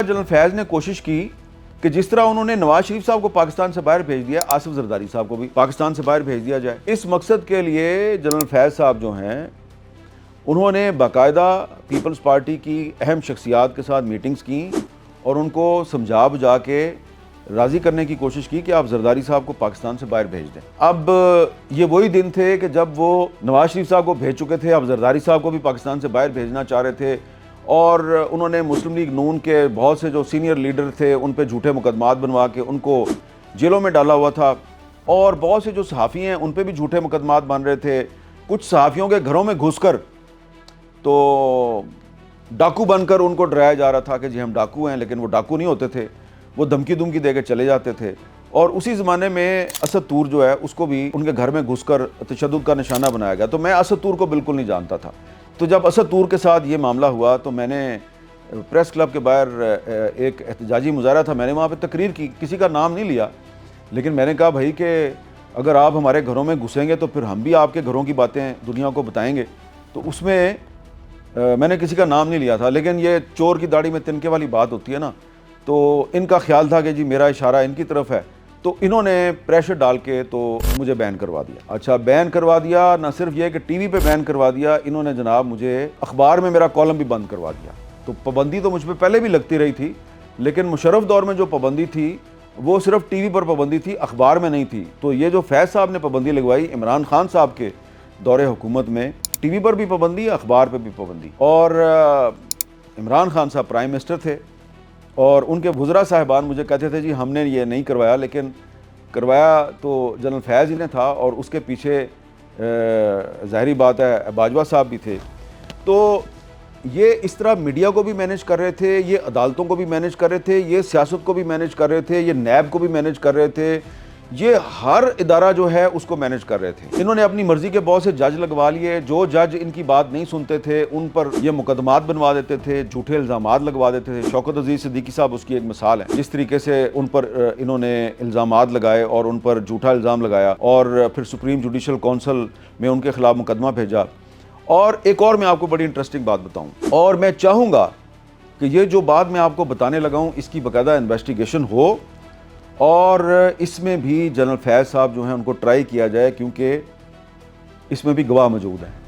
General फैज़ ने कोशिश की कि जिस तरह उन्होंने नवाज शरीफ साहब को पाकिस्तान से बाहर भेज दिया, आसिफ जरदारी साहब को भी पाकिस्तान से बाहर भेज दिया जाए। इस मकसद के लिए जनरल फैज़ साहब जो हैं उन्होंने बाकायदा पीपल्स पार्टी की अहम शख्सियात के साथ मीटिंग्स की और उनको समझा बुझा के राज़ी करने की कोशिश की कि आप जरदारी साहब को पाकिस्तान से बाहर भेज दें। अब ये वही दिन थे कि जब वो नवाज शरीफ साहब को भेज चुके थे, अब जरदारी साहब को भी पाकिस्तान से बाहर भेजना चाह रहे थे और उन्होंने मुस्लिम लीग नून के बहुत से जो सीनियर लीडर थे उन पे झूठे मुकदमात बनवा के उनको जेलों में डाला हुआ था और बहुत से जो सहाफ़ी हैं उन पे भी झूठे मुकदमात बन रहे थे। कुछ सहाफ़ियों के घरों में घुसकर तो डाकू बनकर उनको डराया जा रहा था कि जी हम डाकू हैं, लेकिन वो डाकू नहीं होते थे, वो धमकी दुमकी दे के चले जाते थे। और उसी ज़माने में असद तूर जो है उसको भी उनके घर में घुसकर तशद्दुद का निशाना बनाया गया। तो मैं असद तूर को बिल्कुल नहीं जानता था। तो जब असद तूर के साथ ये मामला हुआ तो मैंने प्रेस क्लब के बाहर एक एहतजाजी मुजाहरा था, मैंने वहाँ पे तकरीर की, किसी का नाम नहीं लिया, लेकिन मैंने कहा भाई कि अगर आप हमारे घरों में घुसेंगे तो फिर हम भी आपके घरों की बातें दुनिया को बताएंगे। तो उसमें मैंने किसी का नाम नहीं लिया था, लेकिन ये चोर की दाढ़ी में तिनके वाली बात होती है ना, तो इनका ख्याल था कि जी मेरा इशारा इनकी तरफ है, तो इन्होंने प्रेशर डाल के तो मुझे बैन करवा दिया। अच्छा, बैन करवा दिया, ना सिर्फ ये कि टीवी पे बैन करवा दिया, इन्होंने जनाब मुझे अखबार में मेरा कॉलम भी बंद करवा दिया। तो पाबंदी तो मुझ पर पहले भी लगती रही थी, लेकिन मुशर्रफ दौर में जो पाबंदी थी वो सिर्फ टीवी पर पाबंदी थी, अखबार में नहीं थी। तो ये जो फैज़ साहब ने पाबंदी लगवाई इमरान खान साहब के दौरे हुकूमत में, टीवी पर भी पाबंदी, अखबार पर भी पाबंदी। और इमरान खान साहब प्राइम मिनिस्टर थे और उनके वज़रा साहिबान मुझे कहते थे जी हमने ये नहीं करवाया, लेकिन करवाया तो जनरल फैज़ ही ने था और उसके पीछे ज़ाहिरी बात है बाजवा साहब भी थे। तो ये इस तरह मीडिया को भी मैनेज कर रहे थे, ये अदालतों को भी मैनेज कर रहे थे, ये सियासत को भी मैनेज कर रहे थे, ये नैब को भी मैनेज कर रहे थे, ये हर इदारा जो है उसको मैनेज कर रहे थे। इन्होंने अपनी मर्जी के बहुत से जज लगवा लिए, जो जज इनकी बात नहीं सुनते थे उन पर ये मुकदमात बनवा देते थे, झूठे इल्ज़ामात लगवा देते थे। शौकत अजीज़ सिद्दीकी साहब उसकी एक मिसाल है, जिस तरीके से उन पर इन्होंने इल्ज़ामात लगाए और उन पर झूठा इल्ज़ाम लगाया और फिर सुप्रीम जुडिशल काउंसिल में उनके खिलाफ मुकदमा भेजा। और एक और मैं आपको बड़ी इंटरेस्टिंग बात बताऊँ, और मैं चाहूँगा कि ये जो बात मैं आपको बताने लगा हूँ इसकी बाकायदा इन्वेस्टिगेशन हो और इसमें भी जनरल फैज़ साहब जो हैं उनको ट्राई किया जाए, क्योंकि इसमें भी गवाह मौजूद हैं।